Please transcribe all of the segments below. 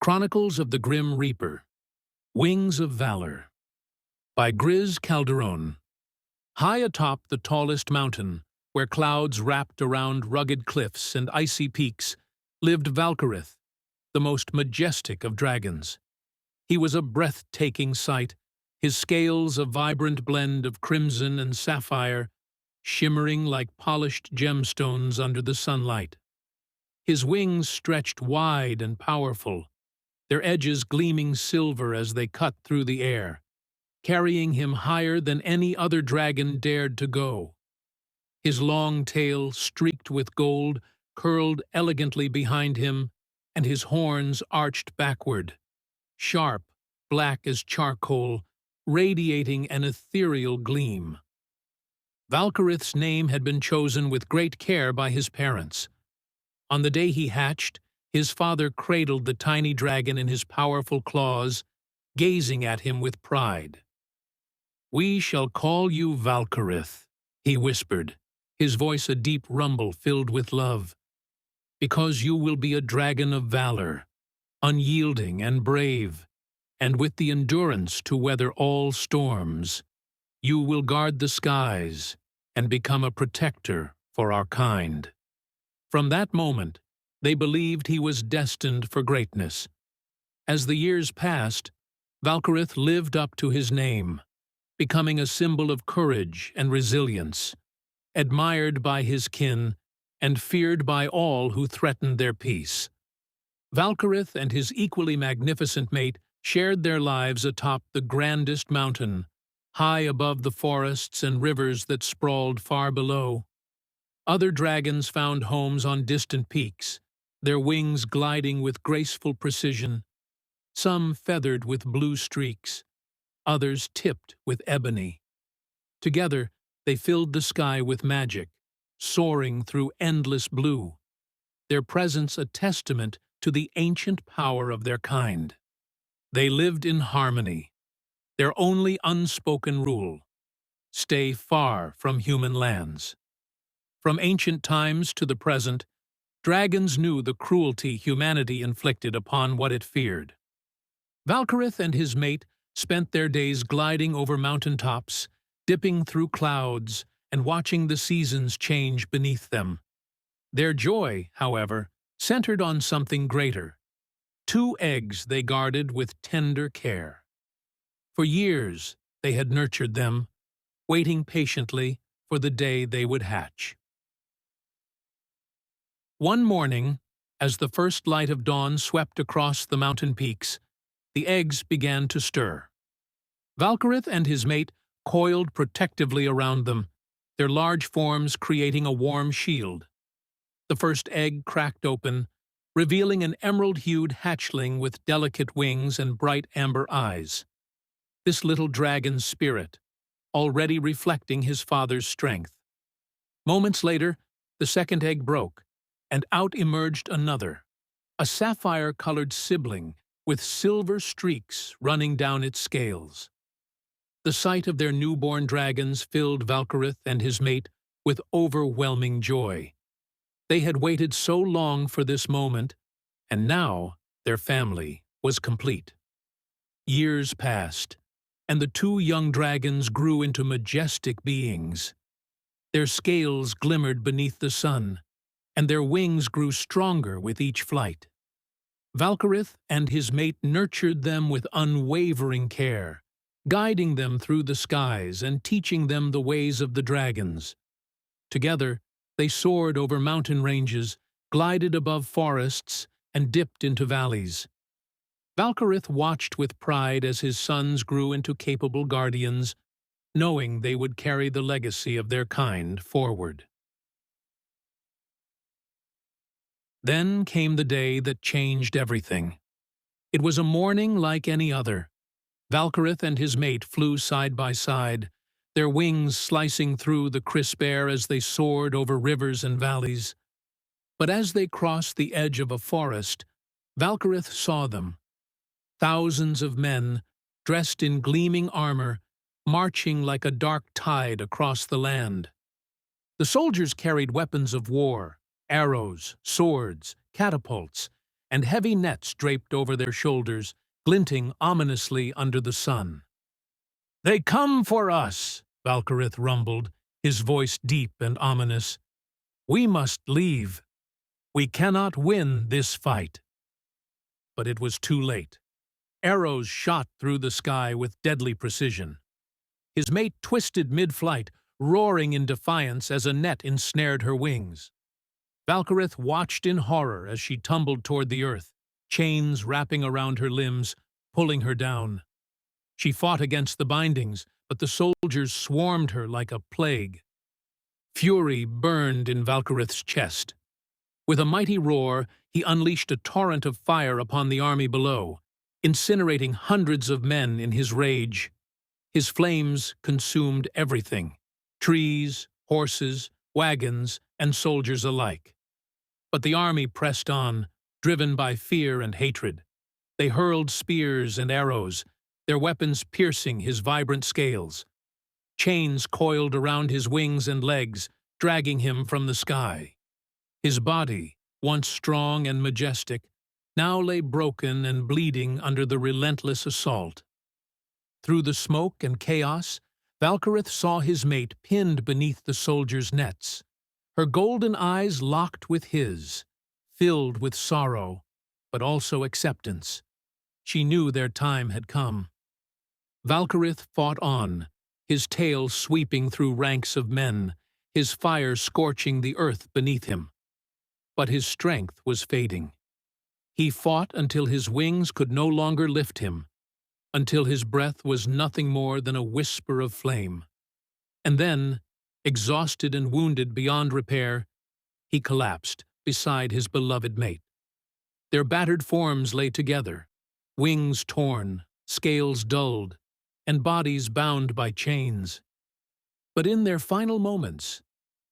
Chronicles of the Grim Reaper, Wings of Valor, by Griz Calderon. High atop the tallest mountain, where clouds wrapped around rugged cliffs and icy peaks, lived Valkeryth, the most majestic of dragons. He was a breathtaking sight, his scales a vibrant blend of crimson and sapphire, shimmering like polished gemstones under the sunlight. His wings stretched wide and powerful, their edges gleaming silver as they cut through the air, carrying him higher than any other dragon dared to go. His long tail, streaked with gold, curled elegantly behind him, and his horns arched backward, sharp, black as charcoal, radiating an ethereal gleam. Valkeryth's name had been chosen with great care by his parents. On the day he hatched, his father cradled the tiny dragon in his powerful claws, gazing at him with pride. "We shall call you Valkeryth," he whispered, his voice a deep rumble filled with love, "because you will be a dragon of valor, unyielding and brave, and with the endurance to weather all storms. You will guard the skies and become a protector for our kind." From that moment, they believed he was destined for greatness. As the years passed, Valkeryth lived up to his name, becoming a symbol of courage and resilience, admired by his kin and feared by all who threatened their peace. Valkeryth and his equally magnificent mate shared their lives atop the grandest mountain, high above the forests and rivers that sprawled far below. Other dragons found homes on distant peaks, their wings gliding with graceful precision, some feathered with blue streaks, others tipped with ebony. Together, they filled the sky with magic, soaring through endless blue, their presence a testament to the ancient power of their kind. They lived in harmony, their only unspoken rule: stay far from human lands. From ancient times to the present, dragons knew the cruelty humanity inflicted upon what it feared. Valkeryth and his mate spent their days gliding over mountaintops, dipping through clouds, and watching the seasons change beneath them. Their joy, however, centered on something greater: 2 eggs they guarded with tender care. For years they had nurtured them, waiting patiently for the day they would hatch. One morning, as the first light of dawn swept across the mountain peaks, the eggs began to stir. Valkeryth and his mate coiled protectively around them, their large forms creating a warm shield. The first egg cracked open, revealing an emerald-hued hatchling with delicate wings and bright amber eyes. This little dragon's spirit, already reflecting his father's strength. Moments later, the second egg broke, and out emerged another, a sapphire-colored sibling with silver streaks running down its scales. The sight of their newborn dragons filled Valkeryth and his mate with overwhelming joy. They had waited so long for this moment, and now their family was complete. Years passed, and the 2 young dragons grew into majestic beings. Their scales glimmered beneath the sun, and their wings grew stronger with each flight. Valkeryth and his mate nurtured them with unwavering care, guiding them through the skies and teaching them the ways of the dragons. Together, they soared over mountain ranges, glided above forests, and dipped into valleys. Valkeryth watched with pride as his sons grew into capable guardians, knowing they would carry the legacy of their kind forward. Then came the day that changed everything. It was a morning like any other. Valkeryth and his mate flew side by side, their wings slicing through the crisp air as they soared over rivers and valleys. But as they crossed the edge of a forest, Valkeryth saw them. Thousands of men, dressed in gleaming armor, marching like a dark tide across the land. The soldiers carried weapons of war, arrows, swords, catapults, and heavy nets draped over their shoulders, glinting ominously under the sun. "They come for us," Valkeryth rumbled, his voice deep and ominous. "We must leave. We cannot win this fight." But it was too late. Arrows shot through the sky with deadly precision. His mate twisted mid-flight, roaring in defiance as a net ensnared her wings. Valkeryth watched in horror as she tumbled toward the earth, chains wrapping around her limbs, pulling her down. She fought against the bindings, but the soldiers swarmed her like a plague. Fury burned in Valkeryth's chest. With a mighty roar, he unleashed a torrent of fire upon the army below, incinerating hundreds of men in his rage. His flames consumed everything: trees, horses, wagons, and soldiers alike. But the army pressed on, driven by fear and hatred. They hurled spears and arrows, their weapons piercing his vibrant scales. Chains coiled around his wings and legs, dragging him from the sky. His body, once strong and majestic, now lay broken and bleeding under the relentless assault. Through the smoke and chaos, Valkeryth saw his mate pinned beneath the soldiers' nets, her golden eyes locked with his, filled with sorrow, but also acceptance. She knew their time had come. Valkeryth fought on, his tail sweeping through ranks of men, his fire scorching the earth beneath him. But his strength was fading. He fought until his wings could no longer lift him, until his breath was nothing more than a whisper of flame. And then, exhausted and wounded beyond repair, he collapsed beside his beloved mate. Their battered forms lay together, wings torn, scales dulled, and bodies bound by chains. But in their final moments,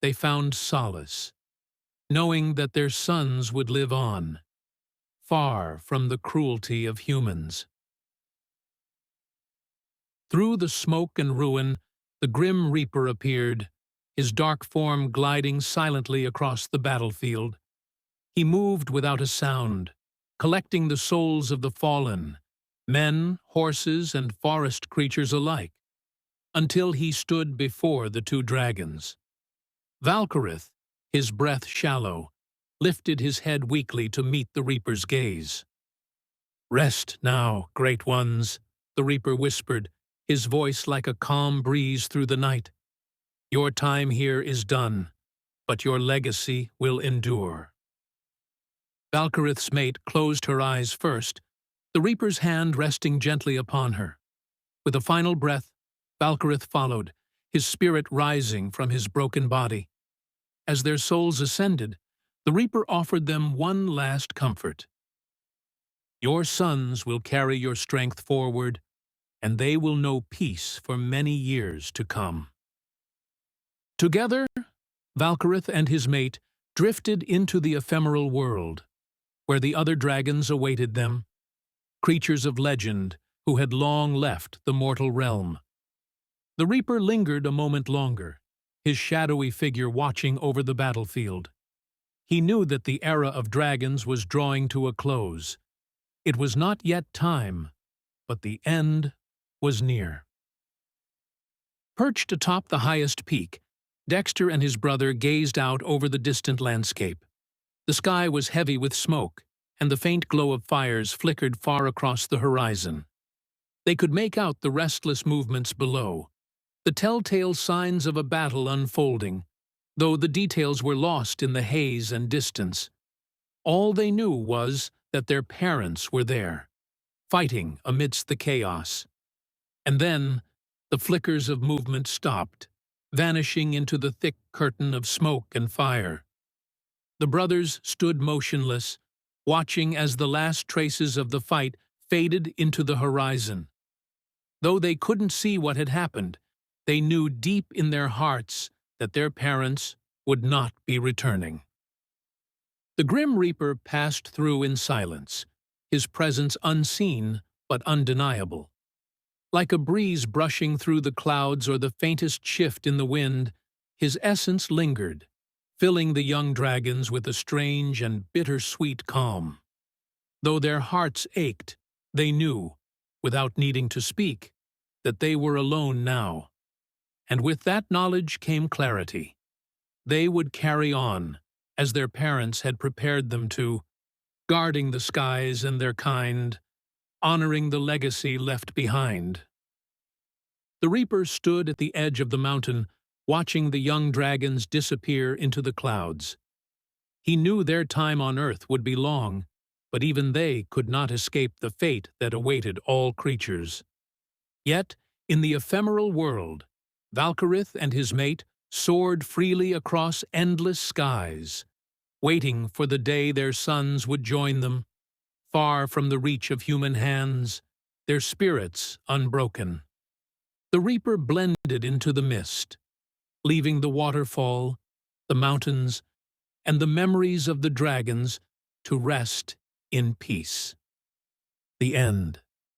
they found solace, knowing that their sons would live on, far from the cruelty of humans. Through the smoke and ruin, the grim Reaper appeared, his dark form gliding silently across the battlefield. He moved without a sound, collecting the souls of the fallen, men, horses, and forest creatures alike, until he stood before the two dragons. Valkeryth, his breath shallow, lifted his head weakly to meet the Reaper's gaze. "Rest now, great ones," the Reaper whispered, his voice like a calm breeze through the night. "Your time here is done, but your legacy will endure." Valkeryth's mate closed her eyes first, the Reaper's hand resting gently upon her. With a final breath, Valkeryth followed, his spirit rising from his broken body. As their souls ascended, the Reaper offered them one last comfort. "Your sons will carry your strength forward, and they will know peace for many years to come." Together, Valkeryth and his mate drifted into the ephemeral world, where the other dragons awaited them, creatures of legend who had long left the mortal realm. The Reaper lingered a moment longer, his shadowy figure watching over the battlefield. He knew that the era of dragons was drawing to a close. It was not yet time, but the end was near. Perched atop the highest peak, Dexter and his brother gazed out over the distant landscape. The sky was heavy with smoke, and the faint glow of fires flickered far across the horizon. They could make out the restless movements below, the telltale signs of a battle unfolding, though the details were lost in the haze and distance. All they knew was that their parents were there, fighting amidst the chaos. And then the flickers of movement stopped, vanishing into the thick curtain of smoke and fire. The brothers stood motionless, watching as the last traces of the fight faded into the horizon. Though they couldn't see what had happened, they knew deep in their hearts that their parents would not be returning. The Grim Reaper passed through in silence, his presence unseen but undeniable. Like a breeze brushing through the clouds or the faintest shift in the wind, his essence lingered, filling the young dragons with a strange and bittersweet calm. Though their hearts ached, they knew, without needing to speak, that they were alone now. And with that knowledge came clarity. They would carry on, as their parents had prepared them to, guarding the skies and their kind, honoring the legacy left behind. The Reaper stood at the edge of the mountain, watching the young dragons disappear into the clouds. He knew their time on earth would be long, but even they could not escape the fate that awaited all creatures. Yet, in the ephemeral world, Valkeryth and his mate soared freely across endless skies, waiting for the day their sons would join them, far from the reach of human hands, their spirits unbroken. The Reaper blended into the mist, leaving the waterfall, the mountains, and the memories of the dragons to rest in peace. The end.